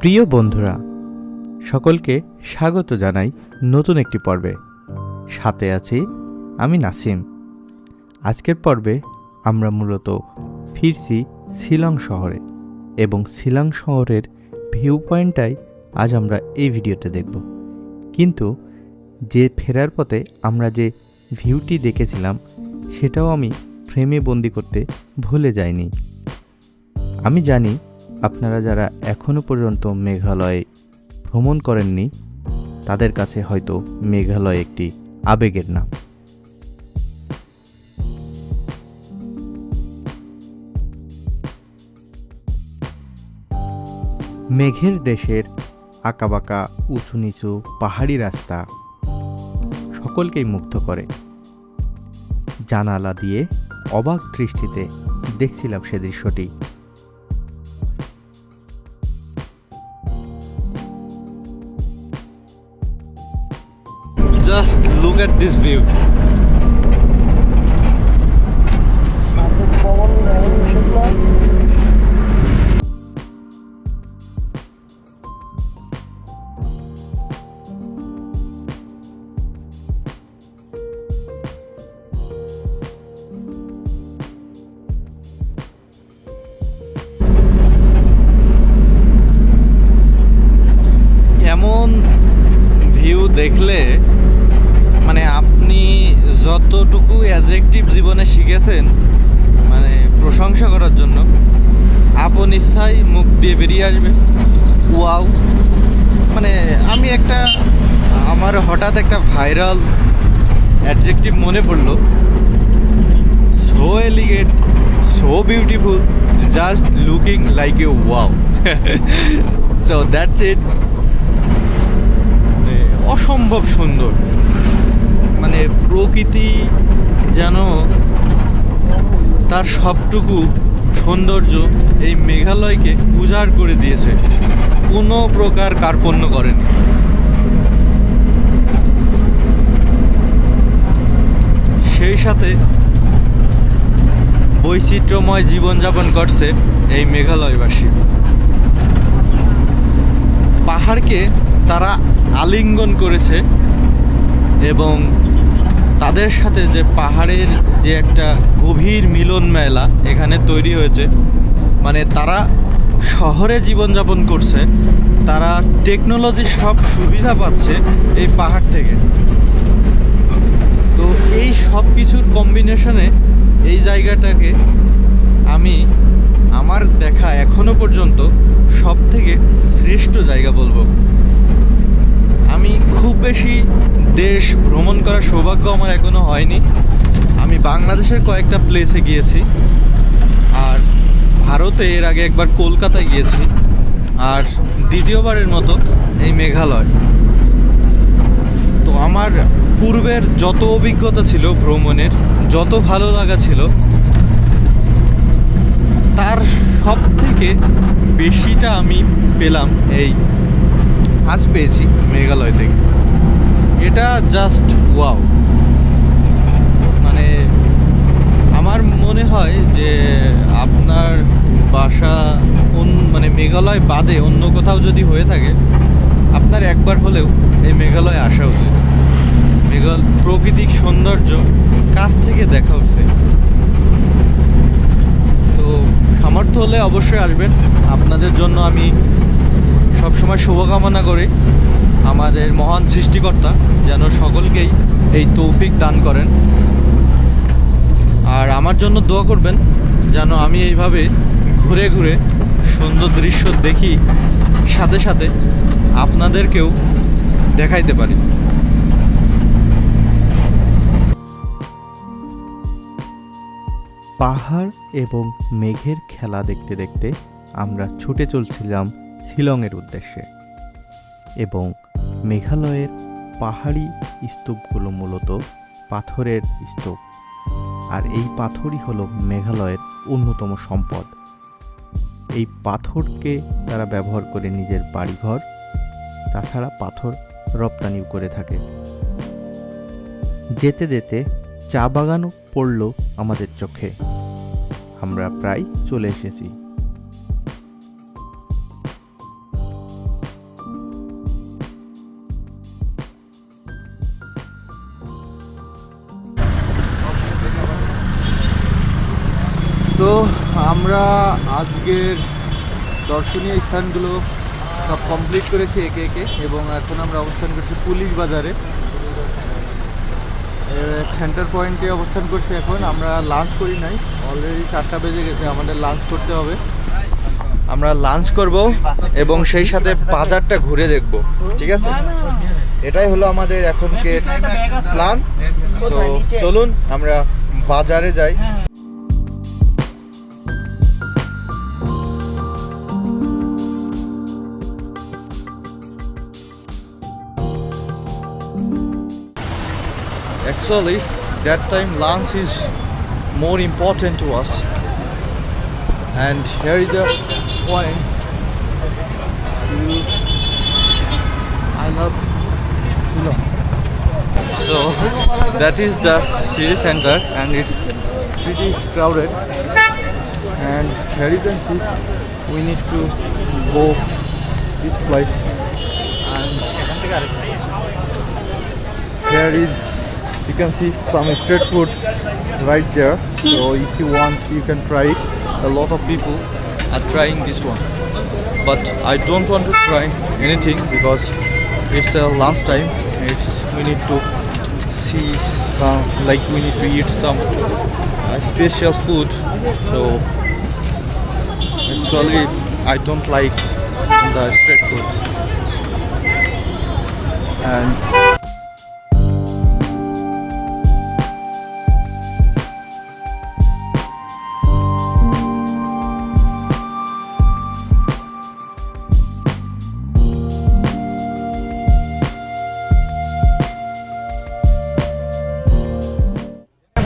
প্রিয় বন্ধুরা, সকলকে স্বাগত জানাই নতুন একটি পর্বে। সাথে আছি আমি নাসিম। আজকের পর্বে আমরা মূলত ফিরছি শিলং শহরে এবং শিলং শহরের ভিউ পয়েন্টটাই আজ আমরা এই ভিডিওতে দেখব। কিন্তু যে ফেরার পথে আমরা যে ভিউটি দেখেছিলাম সেটাও আমি ফ্রেমে বন্দি করতে ভুলে যাইনি। আমি জানি আপনারা যারা এখনও পর্যন্ত মেঘালয়ে ভ্রমণ করেননি তাদের কাছে হয়তো মেঘালয় একটি আবেগের নাম। মেঘের দেশের আঁকাবাঁকা উঁচু নিচু পাহাড়ি রাস্তা সকলকেই মুগ্ধ করে। জানালা দিয়ে অবাক দৃষ্টিতে দেখছিলাম সে দৃশ্যটি। Just look at this view. এমন ভিউ দেখলে মানে আপনি যতটুকু অ্যাডজেক্টিভ জীবনে শিখেছেন মানে প্রশংসা করার জন্য আপন ইচ্ছাই মুখ দিয়ে বেরিয়ে আসবে। ওয়াও! মানে আমি আমার হঠাৎ একটা ভাইরাল অ্যাডজেক্টিভ মনে পড়লো, so elegant, so beautiful, just looking like a wow. So that's it. অসম্ভব সুন্দর, মানে প্রকৃতি যেন তার সবটুকু সৌন্দর্য এই মেঘালয়কে উজাড় করে দিয়েছে, কোনো প্রকার কার্পণ্য করেনি। সেই সাথে বৈচিত্র্যময় জীবনযাপন করছে এই মেঘালয়বাসী। পাহাড়কে তারা আলিঙ্গন করেছে এবং তাদের সাথে যে পাহাড়ের যে একটা গভীর মিলন মেলা এখানে তৈরি হয়েছে, মানে তারা শহরে জীবনযাপন করছে, তারা টেকনোলজির সব সুবিধা পাচ্ছে এই পাহাড় থেকে। তো এই সব কিছুর কম্বিনেশনে এই জায়গাটাকে আমি আমার দেখা এখনো পর্যন্ত সব থেকে শ্রেষ্ঠ জায়গা বলবো। আমি খুব বেশি দেশ ভ্রমণ করার সৌভাগ্য আমার এখনো হয়নি। আমি বাংলাদেশের কয়েকটা প্লেসে গিয়েছি, আর ভারতে এর আগে একবার কলকাতায় গিয়েছি, আর দ্বিতীয়বারের মতো এই মেঘালয়। তো আমার পূর্বের যত অভিজ্ঞতা ছিল ভ্রমণের, যত ভালো লাগা ছিল, তার সব থেকে বেশিটা আমি পেলাম আজ পেয়েছি মেঘালয় থেকে। এটা জাস্ট ওয়াও! মানে আমার মনে হয় যে আপনার বাসা মানে মেঘালয় বাদে অন্য কোথাও যদি হয়ে থাকে, আপনার একবার হলেও এই মেঘালয়ে আসা উচিত। প্রাকৃতিক সৌন্দর্য কাছ থেকে দেখা উচিত। তো সামর্থ্য হলে অবশ্যই আসবেন। আপনাদের জন্য আমি সবসময় শুভকামনা করি। আমাদের মহান সৃষ্টিকর্তা যেন সকলকেই এই তৌফিক দান করেন। আর আমার জন্য দোয়া করবেন যেন আমি এইভাবে ঘুরে ঘুরে সুন্দর দৃশ্য দেখি, সাথে সাথে আপনাদেরকেও দেখাইতে পারি। পাহাড় এবং মেঘের খেলা দেখতে দেখতে আমরা ছুটে চলছিলাম শিলংয়ের উদ্দেশ্যে। এবং মেঘালয়ের পাহাড়ি স্তূপগুলো মূলত পাথরের স্তূপ, আর এই পাথরই হলো মেঘালয়ের অন্যতম সম্পদ। এই পাথরকে তারা ব্যবহার করে নিজের বাড়িঘর, তাছাড়া পাথর রপ্তানিও করে থাকে। যেতে যেতে চা বাগানও পড়ল আমাদের চোখে। আমরা প্রায় চলে এসেছি। তো আমরা আজকের দর্শনীয় স্থানগুলো সব কমপ্লিট করেছি একে একে, এবং এখন আমরা অবস্থান করছি পুলিশ বাজারে সেন্টার পয়েন্টে অবস্থান করছি। এখন আমরা লাঞ্চ করি নাই, অলরেডি 4টা বেজে গেছে, আমাদের লাঞ্চ করতে হবে। আমরা লাঞ্চ করব এবং সেই সাথে বাজারটা ঘুরে দেখব, ঠিক আছে? এটাই হলো আমাদের এখনকার প্ল্যান। তো চলুন আমরা বাজারে যাই। Actually, that time lunch is more important to us. And here is the point. I love Shillong. So that is the city center, and it's pretty crowded. And here you can see we need to go this place. And here is, you can see some street food right there. So if you want, you can try it. A lot of people are trying this one, but I don't want to try anything because it's a last time. We need to see some, like we need to eat some special food. So actually I don't like the street food. And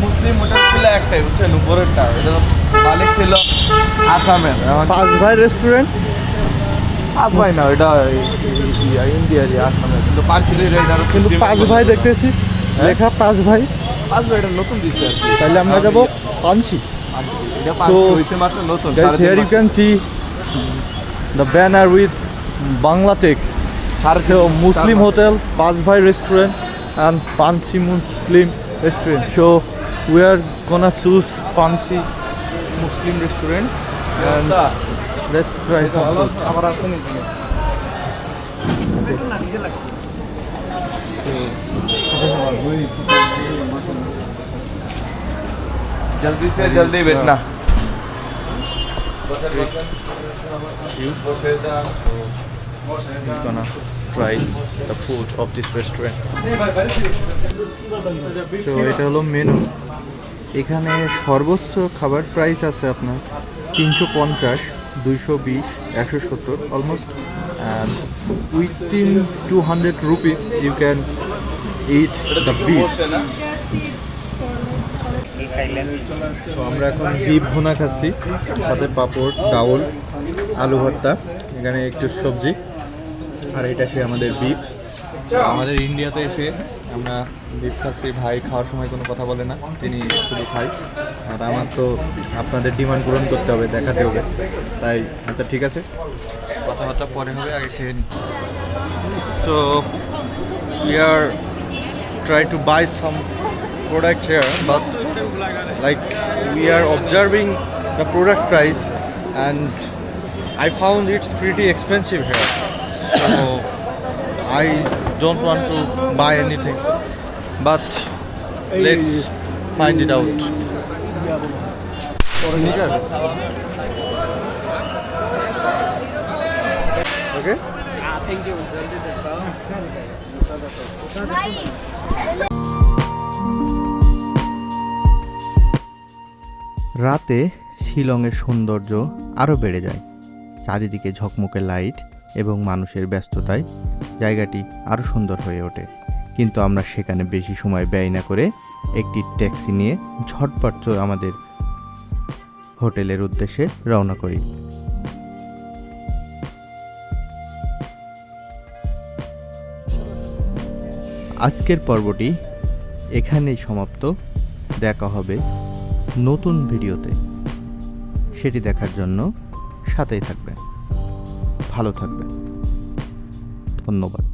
Muslim hotel ছিল একটাই, বুঝছেন, উপরেরটা। এটা মালিক ছিল আসামের। পাঁচ ভাই restaurant, পাঁচ ভাই না, এটা ইন্ডিয়ারই, আসামের। কিন্তু কিন্তু পাঁচ ভাই দেখতেছি লেখা, পাঁচ ভাই। পাঁচ ভাই এটা নতুন দিচ্ছে, তাহলে আমরা যাবো Panji. So guys, here you can see the banner with Bangla text. So Muslim hotel, Paz Bhai restaurant and Panchi Muslim restaurant. So we are gonna choose Panchi Muslim restaurant and let's try some food. जल्दी से जल्दी बैठना। We're gonna try the food of this restaurant. So এটা হলো menu. এখানে সর্বোচ্চ খাবার price আছে আপনার 350, 220, 170 almost, and within 200 rupees you can eat the beef. তো আমরা এখন বিফ ভুনা খাচ্ছি, সাথে পাঁপড়, ডাউল, আলু ভর্তা, এখানে একটু সবজি, আর এটা সে আমাদের বিফ। আমাদের ইন্ডিয়াতে এসে আমরা বিফ খাচ্ছি, ভাই খাওয়ার সময় কোনো কথা বলে না, তিনি শুধু খাই। আর আমার তো আপনাদের ডিমান্ড পূরণ করতে হবে, দেখাতে হবে, তাই আচ্ছা ঠিক আছে, কথাবার্তা পরে হবে, আগে খেয়ে নিই। So we are try to buy some product here, but like we are observing the product price and I found it's pretty expensive here, so I don't want to buy anything, but let's find it out. Okay, thank you. রাতে শিলংয়ের সৌন্দর্য আরও বেড়ে যায়। চারিদিকে ঝকমকে light এবং মানুষের ব্যস্ততায় জায়গাটি আরও সুন্দর হয়ে ওঠে। কিন্তু আমরা সেখানে বেশি সময় ব্যয় না করে একটি ট্যাক্সি নিয়ে ঝটপট আমাদের হোটেলের উদ্দেশ্যে রওনা করি। আজকের পর্বটি এখানেই সমাপ্ত। দেখা হবে নতুন ভিডিওতে, সেটি দেখার জন্য সাথেই থাকবেন, ভালো থাকবেন, ধন্যবাদ।